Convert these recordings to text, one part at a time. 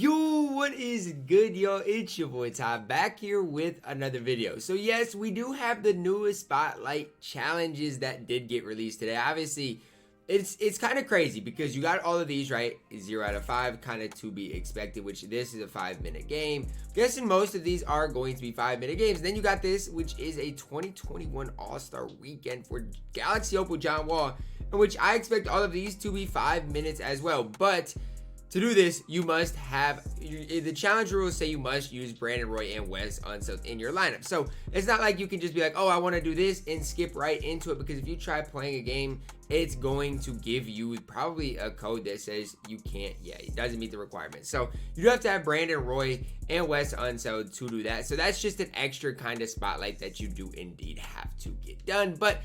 Yo, what is good, yo? It's your boy Ty back here with another video. So yes, we do have the newest spotlight challenges that did get released today. Obviously, it's kind of crazy because you got all of these, right? 0 out of 5, kind of to be expected, which this is a 5-minute game. Guessing most of these are going to be 5-minute games. Then you got this, which is a 2021 All-Star Weekend for Galaxy Opal John Wall, in which I expect all of these to be 5 minutes as well. But to do this, you must have, the challenge rules say you must use Brandon Roy and Wes Unseld in your lineup. So it's not like you can just be like, oh, I want to do this and skip right into it, because if you try playing a game, it's going to give you probably a code that says you can't, it doesn't meet the requirements. So you do have to have Brandon Roy and Wes Unseld to do that. So that's just an extra kind of spotlight that you do indeed have to get done. But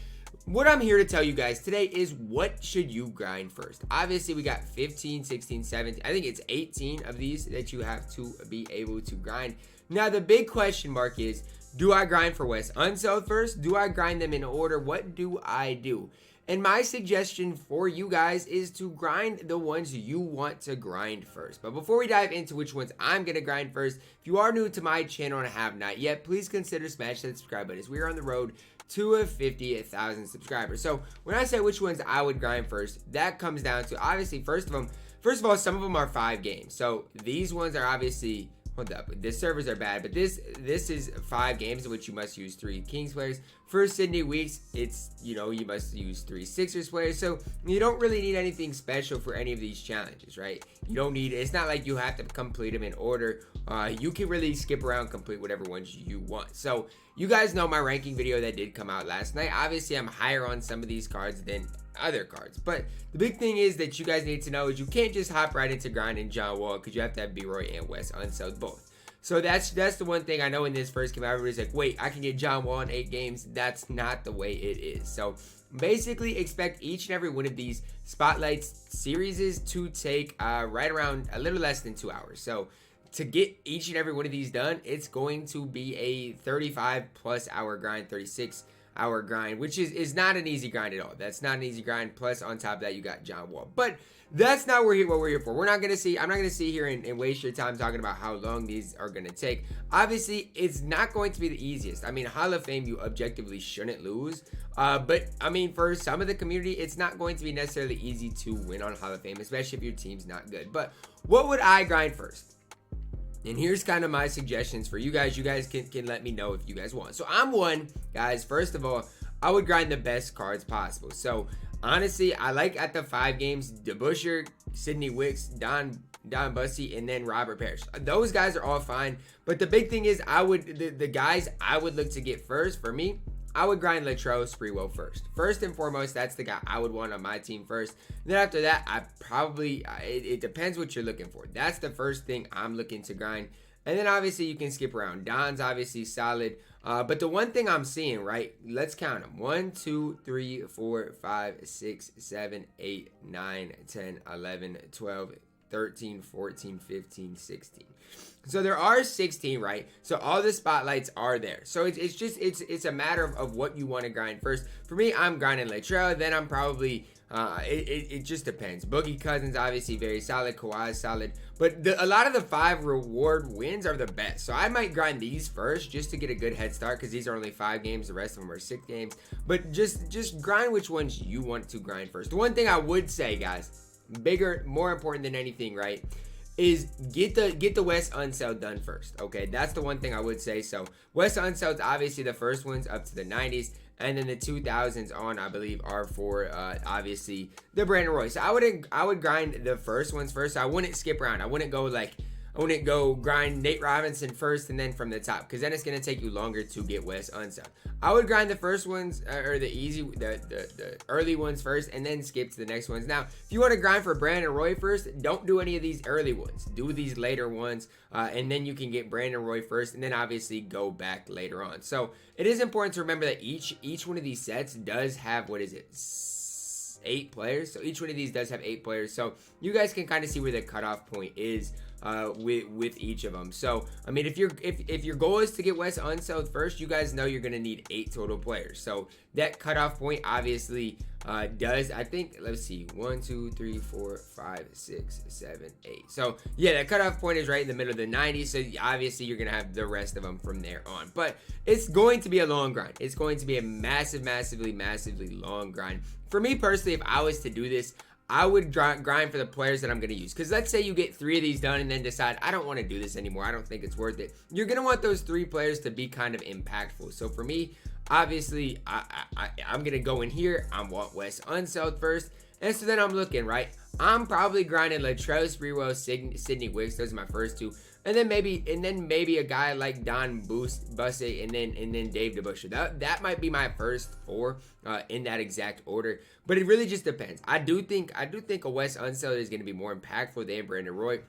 what I'm here to tell you guys today is, what should you grind first? Obviously, we got 15, 16, 17. I think it's 18 of these that you have to be able to grind. Now, the big question mark is, do I grind for Wes Unseld first? Do I grind them in order? What do I do? And my suggestion for you guys is to grind the ones you want to grind first. But before we dive into which ones I'm going to grind first, if you are new to my channel and have not yet, please consider smashing that subscribe button, as we are on the road to 50,000 subscribers. So when I say which ones I would grind first, that comes down to, obviously, first of all, some of them are 5 games. So these ones are obviously, hold up, the servers are bad, but this is 5 games in which you must use 3 Kings players. For Sidney Wicks, it's, you must use 3 Sixers players. So you don't really need anything special for any of these challenges, right? You don't need, it's not like you have to complete them in order. You can really skip around, complete whatever ones you want. So you guys know my ranking video that did come out last night. Obviously, I'm higher on some of these cards than other cards, but the big thing is that you guys need to know is you can't just hop right into grinding John Wall, because you have to have B-Roy and Wes Unseld both. So that's the one thing I know in this first game. Everybody's like, wait, I can get John Wall in 8 games. That's not the way it is. So basically, expect each and every one of these spotlights series to take right around a little less than 2 hours. So to get each and every one of these done, it's going to be a 35+ hour grind, 36-hour grind, which is not an easy grind at all. That's not an easy grind. Plus, on top of that, you got John Wall. But that's not what we're here for. I'm not gonna sit here and waste your time talking about how long these are gonna take. Obviously, it's not going to be the easiest. I mean, Hall of Fame, you objectively shouldn't lose. But I mean, for some of the community, it's not going to be necessarily easy to win on Hall of Fame, especially if your team's not good. But what would I grind first? And here's kind of my suggestions for you guys. You guys can let me know if you guys want. So I'm one, guys, first of all, I would grind the best cards possible. So honestly, I like at the 5 games, Debusschere, Sidney Wicks, Buse, and then Robert Parish. Those guys are all fine. But the big thing is, the guys I would look to get first, for me, I would grind Latrell Sprewell first. First and foremost, that's the guy I would want on my team first. And then after that, it depends what you're looking for. That's the first thing I'm looking to grind. And then obviously you can skip around. Don's obviously solid. But the one thing I'm seeing, right, let's count them. 1, 2, 3, 4, 5, 6, 7, 8, 9, 10, 11, 12, 13, 14, 15, 16. So there are 16, right? So all the spotlights are there. So it's a matter of what you want to grind first. For me, I'm grinding Latrell. Then I'm probably it just depends. Boogie Cousins obviously very solid. Kawhi is solid. But a lot of the 5 reward wins are the best. So I might grind these first just to get a good head start, because these are only 5 games. The rest of them are 6 games. But just grind which ones you want to grind first. The one thing I would say, guys, bigger, more important than anything, right, is get the Wes Unseld done first. Okay, that's the one thing I would say. So Wes Unseld's obviously the first ones up to the 90s, and then the 2000s on, I believe, are for obviously the Brandon Roy. So I would grind the first ones first. I wouldn't skip around. I wouldn't go grind Nate Robinson first and then from the top, because then it's going to take you longer to get Wes Unseld. I would grind the first ones, or the early ones first, and then skip to the next ones. Now, if you want to grind for Brandon Roy first, don't do any of these early ones. Do these later ones, and then you can get Brandon Roy first, and then obviously go back later on. So it is important to remember that each one of these sets does have, 8 players. So each one of these does have 8 players. So you guys can kind of see where the cutoff point is with each of them. So I mean, if your goal is to get Wes Unseld first, you guys know you're gonna need 8 total players. So that cutoff point obviously does, I think, let's see, 1 2 3 4 5 6 7 8. So yeah, that cutoff point is right in the middle of the 90s. So obviously you're gonna have the rest of them from there on. But it's going to be a long grind. It's going to be a massively long grind. For me personally, if I was to do this, I would grind for the players that I'm going to use. Because let's say you get 3 of these done and then decide, I don't want to do this anymore. I don't think it's worth it. You're going to want those 3 players to be kind of impactful. So for me, obviously, I'm going to go in here. I want Wes Unseld first. And so then I'm looking, right? I'm probably grinding Latrell Sprewell, Sidney Wicks. Those are my first 2. And then maybe a guy like Buse, and then Dave Debusschere. That might be my first 4 in that exact order. But it really just depends. I do think a Wes Unseld is going to be more impactful than Brandon Roy.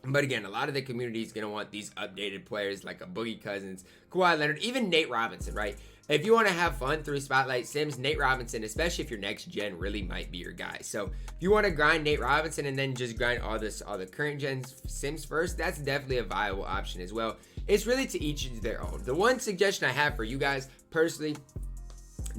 But again, a lot of the community is going to want these updated players like a Boogie Cousins, Kawhi Leonard, even Nate Robinson, right? If you want to have fun through Spotlight Sims, Nate Robinson, especially if you're next gen, really might be your guy. So if you want to grind Nate Robinson and then just grind all the current gen Sims first, that's definitely a viable option as well. It's really to each their own. The one suggestion I have for you guys personally,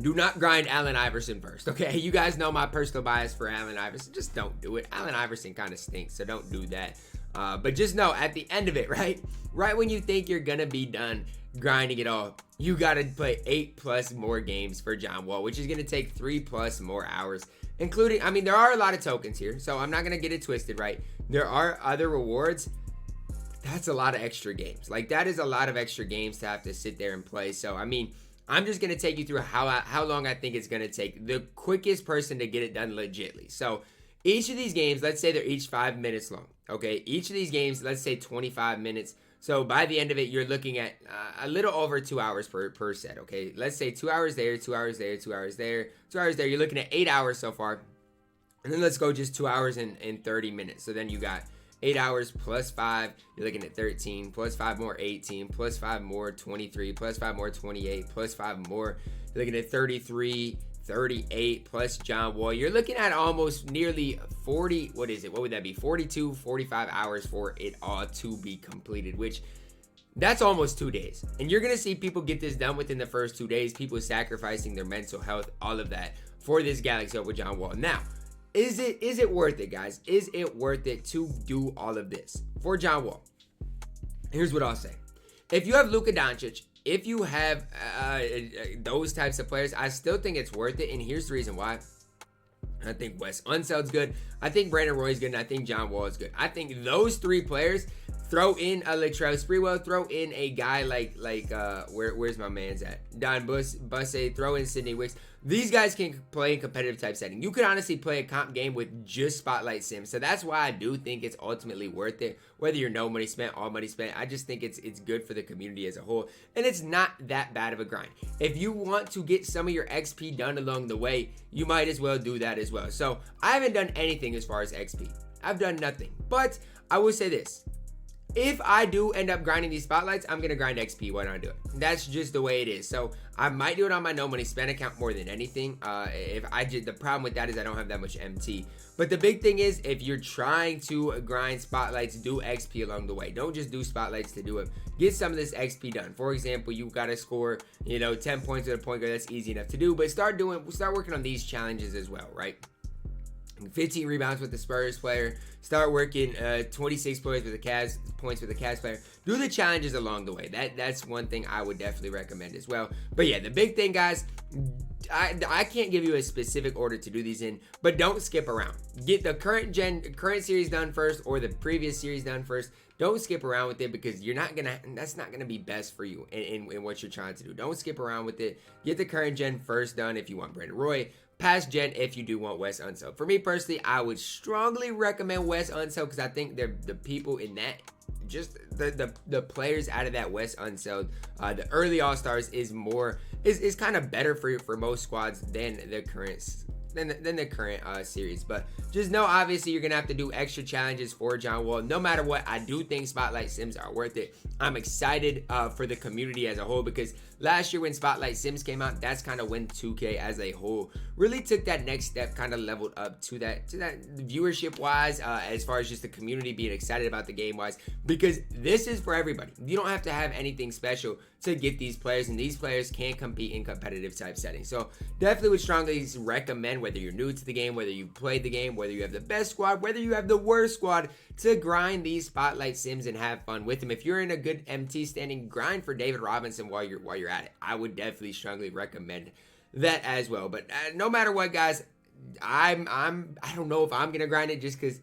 do not grind Allen Iverson first, okay? You guys know my personal bias for Allen Iverson. Just don't do it. Allen Iverson kind of stinks, so don't do that. But just know, at the end of it, right when you think you're gonna be done grinding it all, you gotta play 8+ more games for John Wall, which is gonna take 3+ more hours, including, I mean, there are a lot of tokens here, so I'm not gonna get it twisted, right? There are other rewards. That's a lot of extra games. Like, that is a lot of extra games to have to sit there and play. So I mean, I'm just gonna take you through how long I think it's gonna take the quickest person to get it done legitly. So each of these games, let's say they're each 5 minutes long. Okay, each of these games, let's say 25 minutes. So by the end of it, you're looking at a little over 2 hours per set. Okay, let's say 2 hours there, 2 hours there, 2 hours there, 2 hours there. You're looking at 8 hours so far. And then let's go just 2 hours and 30 minutes. So then you got 8 hours plus 5. You're looking at 13, plus 5 more 18, plus 5 more 23, plus 5 more 28, plus 5 more. You're looking at 33, 38 plus John Wall. You're looking at almost nearly 40, what would that be, 42, 45 hours for it all to be completed, which that's almost 2 days. And you're gonna see people get this done within the first 2 days, people sacrificing their mental health, all of that for this Galaxy over John Wall. Now, is it worth it, guys? Is it worth it to do all of this for John Wall? Here's what I'll say. If you have Luka Doncic, if you have those types of players, I still think it's worth it. And here's the reason why. I think Wes Unseld's good. I think Brandon Roy's good. And I think John Wall is good. I think those 3 players, throw in a Latrell Sprewell, throw in a guy like where's my man's at? Buse, throw in Sidney Wicks. These guys can play in competitive type setting. You could honestly play a comp game with just Spotlight Sims. So that's why I do think it's ultimately worth it. Whether you're no money spent, all money spent, I just think it's good for the community as a whole. And it's not that bad of a grind. If you want to get some of your XP done along the way, you might as well do that as well. So I haven't done anything as far as XP. I've done nothing. But I will say this. If I do end up grinding these spotlights, I'm going to grind XP. Why don't I do it? That's just the way it is. So I might do it on my no money spend account more than anything. The problem with that is I don't have that much MT. But the big thing is, if you're trying to grind spotlights, do XP along the way. Don't just do spotlights to do it. Get some of this XP done. For example, you got to score, 10 points with a point guard. That's easy enough to do. But start working on these challenges as well, right? 15 rebounds with the Spurs player. Start working 26 points with the Cavs player. Do the challenges along the way. That's one thing I would definitely recommend as well. But yeah, the big thing, guys, I can't give you a specific order to do these in, but don't skip around. Get the current series done first, or the previous series done first. Don't skip around with it, because that's not gonna be best for you in what you're trying to do. Don't skip around with it. Get the current gen first done if you want Brandon Roy. Past gen if you do want Wes Unseld. For me personally, I would strongly recommend Wes Unseld, because I think they're the people in that, just the players out of that Wes Unseld, the early All-Stars is kind of better for most squads than the current than the current series. But just know, obviously, you're gonna have to do extra challenges for John Wall. No matter what, I do think Spotlight Sims are worth it. I'm excited for the community as a whole, because last year when Spotlight Sims came out, that's kind of when 2K as a whole really took that next step, kind of leveled up to that viewership wise, as far as just the community being excited about the game wise, because this is for everybody. You don't have to have anything special to get these players, and these players can compete in competitive type settings. So definitely would strongly recommend, whether you're new to the game, whether you've played the game, whether you have the best squad, whether you have the worst squad, to grind these Spotlight Sims and have fun with them. If you're in a good MT standing, grind for David Robinson while you're at it. I would definitely strongly recommend that as well. But no matter what, guys, I don't know if I'm gonna grind it, just because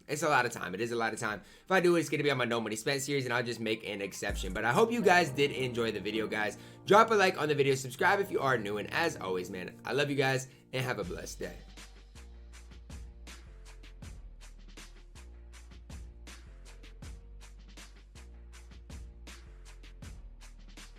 it's a lot of time. It is a lot of time. If I do it, it's going to be on my No Money Spent series, and I'll just make an exception. But I hope you guys did enjoy the video, guys. Drop a like on the video. Subscribe if you are new. And as always, man, I love you guys, and have a blessed day.